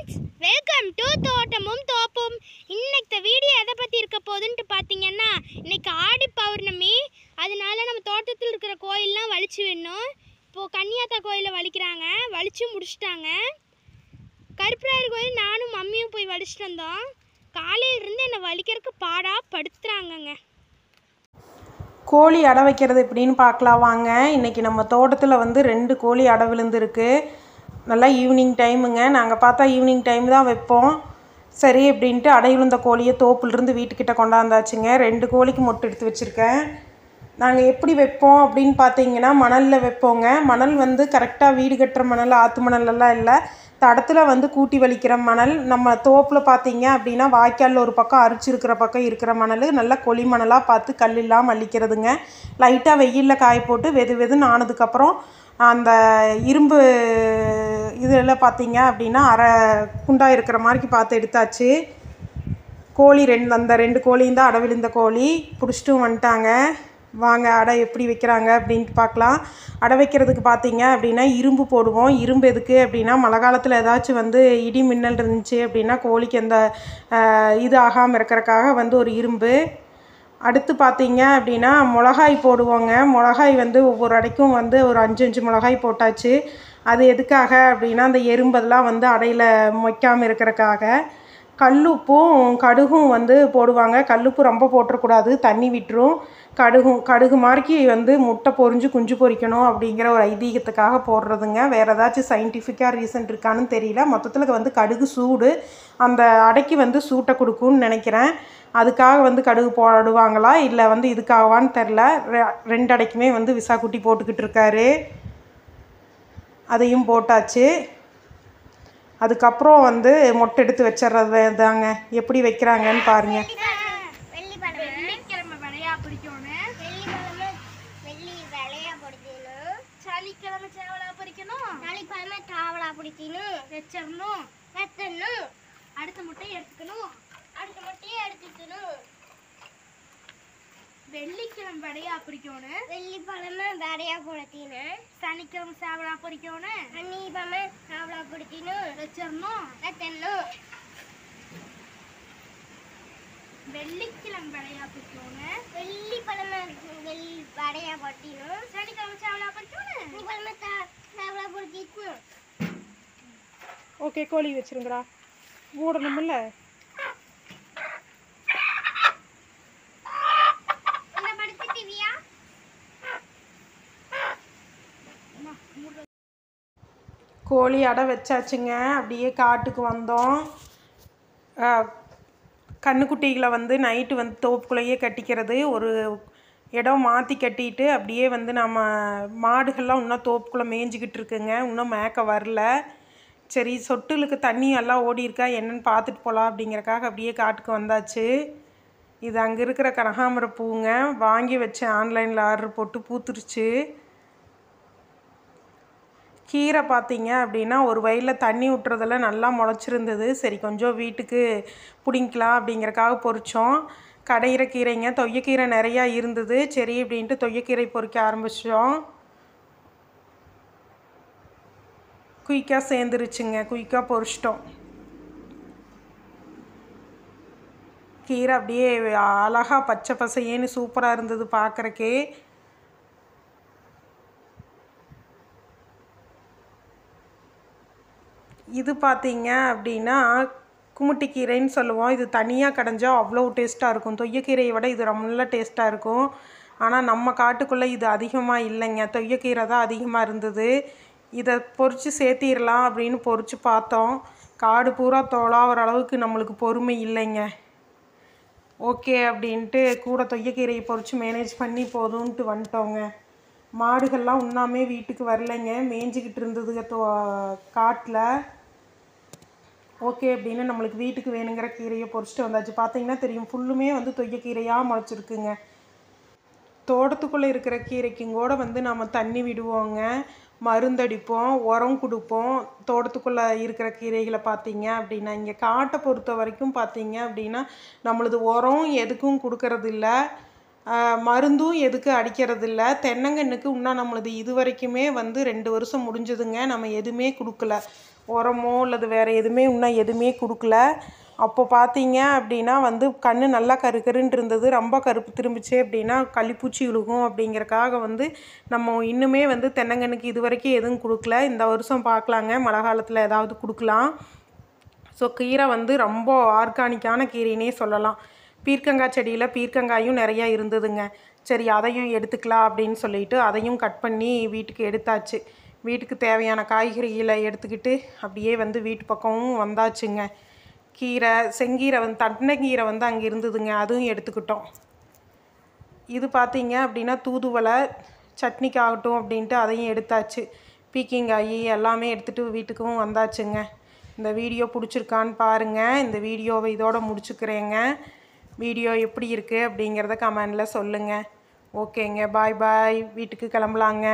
Friends, welcome to தோட்டமும் தோப்பும். இன்னைக்கு வீடியோ எதை பற்றி இருக்க போகுதுன்ட்டு பார்த்தீங்கன்னா, இன்னைக்கு ஆடி பௌர்ணமி. அதனால நம்ம தோட்டத்தில் இருக்கிற கோயிலெலாம் வலிச்சு விடணும். இப்போது கன்னியாத்தா கோயிலில் வலிக்கிறாங்க, வலிச்சு முடிச்சிட்டாங்க. கருப்பராயர் கோயில் நானும் மம்மியும் போய் வலிச்சிட்டு வந்தோம். காலையிலிருந்து என்னை வலிக்கிறதுக்கு பாடாக படுத்துறாங்கங்க. கோழி அடை வைக்கிறது எப்படின்னு பார்க்கலாம் வாங்க. இன்றைக்கி நம்ம தோட்டத்தில் வந்து 2 கோழி அடை விழுந்துருக்கு. நல்லா ஈவினிங் டைமுங்க. நாங்கள் பார்த்தா ஈவினிங் டைம் தான் வைப்போம். சரி அப்படின்ட்டு அடை விழுந்த கோழியை தோப்புலேருந்து வீட்டுக்கிட்ட கொண்டாந்தாச்சுங்க. 2 கோழிக்கு மொட்டை எடுத்து வச்சுருக்கேன். நாங்கள் எப்படி வைப்போம் அப்படின்னு பார்த்தீங்கன்னா, மணலில் வைப்போங்க. மணல் வந்து கரெக்டாக வீடு கட்டுற மணல், ஆற்று மணலெல்லாம் இல்லை, தடத்தில் வந்து கூட்டி வலிக்கிற மணல். நம்ம தோப்பில் பார்த்தீங்க அப்படின்னா வாய்க்காலில் ஒரு பக்கம் அரிச்சிருக்கிற பக்கம் இருக்கிற மணல் நல்லா கொளி மணலாக பார்த்து கல் இல்லாமல் அள்ளிக்கிறதுங்க. லைட்டாக வெயிலில் காய போட்டு வெதுன்னு ஆனதுக்கப்புறம் அந்த இரும்பு இதில் பார்த்தீங்க அப்படின்னா அரை குண்டாக இருக்கிற மாதிரி பார்த்து எடுத்தாச்சு. கோழி அந்த 2 கோழியும் தான் அடை விழுந்த கோழி. பிடிச்சிட்டும் வந்துட்டாங்க. வாங்க அடை எப்படி வைக்கிறாங்க அப்படின்ட்டு பார்க்கலாம். அடை வைக்கிறதுக்கு பார்த்தீங்க அப்படின்னா இரும்பு போடுவோம். இரும்பு எதுக்கு அப்படின்னா, மழை காலத்தில் ஏதாச்சும் வந்து இடி மின்னல் இருந்துச்சு அப்படின்னா கோழிக்கு எந்த இது ஆகாமல் இருக்கிறக்காக வந்து ஒரு இரும்பு. அடுத்து பார்த்தீங்க அப்படின்னா மிளகாய் போடுவோங்க. மிளகாய் வந்து ஒவ்வொரு அடைக்கும் வந்து ஒரு 5 மிளகாய் போட்டாச்சு. அது எதுக்காக அப்படின்னா, அந்த எறும்பெல்லாம் வந்து அடையில் மொய்க்காமல் இருக்கிறக்காக. கல்லுப்பும் கடுகும் வந்து போடுவாங்க. கல்லுப்பு ரொம்ப போட்டுறக்கூடாது, தண்ணி விட்டுரும். கடுகு மாதிரிக்கு வந்து முட்டை பொரிஞ்சு குஞ்சு பொரிக்கணும் அப்படிங்கிற ஒரு ஐதீகத்துக்காக போடுறதுங்க. வேறு ஏதாச்சும் சயின்டிஃபிக்காக ரீசன் இருக்கான்னு தெரியல. மொத்தத்தில் வந்து கடுகு சூடு, அந்த அடைக்கு வந்து சூட்டை கொடுக்கும்னு நினைக்கிறேன். அதுக்காக வந்து கடுகு போடுவாங்களா இல்லை வந்து இதுக்காகவான்னு தெரில. 2 அடைக்குமே வந்து விசாக்குட்டி போட்டுக்கிட்டு இருக்காரு. அதையும் போட்டாச்சு. அதுக்கப்புறம் வந்து மொட்டை எடுத்து வச்சிட்றது தாங்க. எப்படி வைக்கிறாங்கன்னு பாருங்கள். அடுத்த முட்டையை எடுத்துக்கணும். வெள்ளிக்கிழமை வடையா பிடிக்கணும். வெள்ளிக்கிழமை வடையா பொடிக்கணும். சனிக்கிழமை சாவலா பொரிக்கணும். சனிக்கிழமை சாவலா பொடிக்கணும். வச்சிடணும். வெள்ளிக்கிழமை வடையா பிடிக்கணும். வெள்ளிக்கிழமை வடையா பொடிக்கணும். சனிக்கிழமை சாவலா பொடிக்கணும். சனிக்கிழமை சாவலா பொடிக்கணும். ஓகே, கோழி வச்சுருங்கடா. மூடணுமில்ல. கோழி அடை வச்சாச்சுங்க. அப்படியே காட்டுக்கு வந்தோம். கன்றுக்குட்டிகளை வந்து நைட்டு வந்து தோப்புக்குள்ளேயே கட்டிக்கிறது. ஒரு இடம் மாற்றி கட்டிட்டு அப்படியே வந்து நம்ம மாடுகள்லாம் இன்னும் தோப்புக்குள்ளே மேய்ஞ்சிக்கிட்டு இருக்குங்க. இன்னும் மேய்க்க வரல. சரி, சொட்டுலுக்கு தண்ணி எல்லாம் ஓடி இருக்கா என்னன்னு பார்த்துட்டு போகலாம் அப்படிங்கிறக்காக அப்படியே காட்டுக்கு வந்தாச்சு. இது அங்கே இருக்கிற கனகாமர பூங்க. வாங்கி வச்சேன், ஆன்லைனில் ஆர்டர் போட்டு, பூத்துருச்சு. கீரை பார்த்தீங்க அப்படின்னா ஒரு வயலில் தண்ணி விட்டுறதெல்லாம் நல்லா முளைச்சிருந்தது. சரி, கொஞ்சம் வீட்டுக்கு பிடிங்கிக்கலாம் அப்படிங்கிறக்காக பொறிச்சோம். கடையிற கீரைங்க, தொய்யக்கீரை நிறையா இருந்தது. சரி அப்படின்ட்டு தொய்யக்கீரை பொறிக்க ஆரம்பித்தோம். குயிக்காக சேர்ந்துருச்சுங்க. குயிக்காக பொறிச்சிட்டோம். கீரை அப்படியே அழகாக பச்சை பசையேன்னு சூப்பராக இருந்தது பார்க்குறக்கே. இது பார்த்தீங்க அப்படின்னா குமுட்டிக்கீரைன்னு சொல்லுவோம். இது தனியாக கடைஞ்சால் அவ்வளோ டேஸ்ட்டாக இருக்கும். தொய்யக்கீரையை விட இது ரொம்ப நல்லா டேஸ்ட்டாக இருக்கும். ஆனால் நம்ம காட்டுக்குள்ளே இது அதிகமாக இல்லைங்க. தொய்யக்கீரை தான் அதிகமாக இருந்தது. இதை பொறிச்சு சேர்த்திடலாம் அப்படின்னு பொறிச்சு பார்த்தோம். காடு பூரா தோலாகிற அளவுக்கு நம்மளுக்கு பொறுமை இல்லைங்க. ஓகே அப்படின்ட்டு கூட தொய்யக்கீரையை பொறிச்சு மேனேஜ் பண்ணி போதும்ன்ட்டு வந்துட்டோங்க. மாடுகள்லாம் உண்ணாமே வீட்டுக்கு வரலைங்க, மேய்ஞ்சிக்கிட்டு இருந்ததுங்க காட்டில். ஓகே அப்படின்னு நம்மளுக்கு வீட்டுக்கு வேணுங்கிற கீரையை பொறிச்சிட்டு வந்தாச்சு. பார்த்தீங்கன்னா தெரியும், ஃபுல்லுமே வந்து தொய்யக்கீரையாக முளைச்சிருக்குங்க. தோட்டத்துக்குள்ளே இருக்கிற கீரைக்கும் கூட வந்து நம்ம தண்ணி விடுவோங்க, மருந்தடிப்போம், உரம் கொடுப்போம். தோட்டத்துக்குள்ளே இருக்கிற கீரைகளை பார்த்தீங்க அப்படின்னா, இங்கே காட்டை பொறுத்த வரைக்கும் பார்த்தீங்க அப்படின்னா நம்மளது உரம் எதுக்கும் கொடுக்கறதில்ல, மருந்தும் எதுக்கு அடிக்கிறதில்ல. தென்னங்கன்றுக்கு இன்னும் நம்மளது இது வரைக்குமே வந்து 2 வருஷம் முடிஞ்சதுங்க, நம்ம எதுவுமே கொடுக்கல. உரமோ அல்லது வேறு எதுவுமே இன்னும் எதுவுமே கொடுக்கல. அப்போ பார்த்தீங்க அப்படின்னா வந்து கண் நல்லா கருன்னு இருந்தது. ரொம்ப கருப்பு திரும்பிச்சு அப்படின்னா களிப்பூச்சி விழுகும் அப்படிங்கிறக்காக வந்து நம்ம இன்னுமே வந்து தென்னங்கன்றுக்கு இது வரைக்கும் எதுவும் கொடுக்கல. இந்த வருஷம் பார்க்கலாங்க, மழை காலத்தில் ஏதாவது கொடுக்கலாம். ஸோ கீரை வந்து ரொம்ப ஆர்கானிக்கான கீரைன்னே சொல்லலாம். பீர்க்கங்காய் செடியில் பீர்க்கங்காயும் நிறையா இருந்ததுங்க. சரி அதையும் எடுத்துக்கலாம் அப்படின்னு சொல்லிட்டு அதையும் கட் பண்ணி வீட்டுக்கு எடுத்தாச்சு. வீட்டுக்கு தேவையான காய்கறிகளை எடுத்துக்கிட்டு அப்படியே வந்து வீட்டு பக்கமும் வந்தாச்சுங்க. கீரை செங்கீரை வந்து தண்டங்கீரை வந்து அங்கே இருந்ததுங்க, அதுவும் எடுத்துக்கிட்டோம். இது பார்த்தீங்க அப்படின்னா தூதுவளை சட்னிக்காகட்டும் அப்படின்ட்டு அதையும் எடுத்தாச்சு. பீக்கிங்காய் எல்லாமே எடுத்துகிட்டு வீட்டுக்கும் வந்தாச்சுங்க. இந்த வீடியோ பிடிச்சிருக்கான்னு பாருங்கள். இந்த வீடியோவை இதோட முடிச்சுக்கிறேங்க. வீடியோ எப்படி இருக்குது அப்படிங்கிறத கமெண்டில் சொல்லுங்கள். ஓகேங்க, பாய் பாய். வீட்டுக்கு கிளம்பலாங்க.